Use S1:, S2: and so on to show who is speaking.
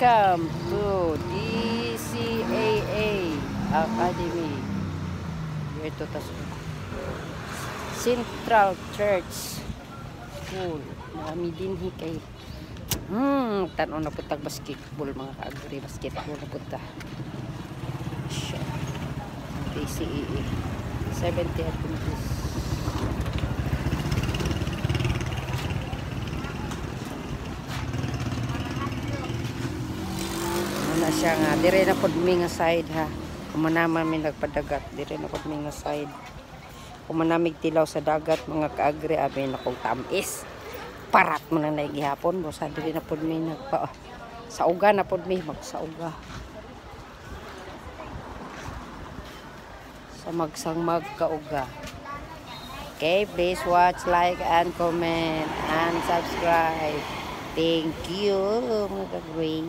S1: Welcome to DCAA Academy. Ito Central Church School. Marami din kay tanaw na putag basketball, mga kaagri, basketball na puta. DCAA 70 Adventist. Siya nga dire na pod mi nga side ha, kumanaman mi nagpadagat dire na pod mi nga side, kumanamig tilaw sa dagat, mga kaagri, abi na kong tamis parat mo na naigihapon bo sa dire na pod mi nagpa sauga na pod mi magsauga sa magsang magkauga. Okay, please watch, like and comment and subscribe. Thank you mga kaagri.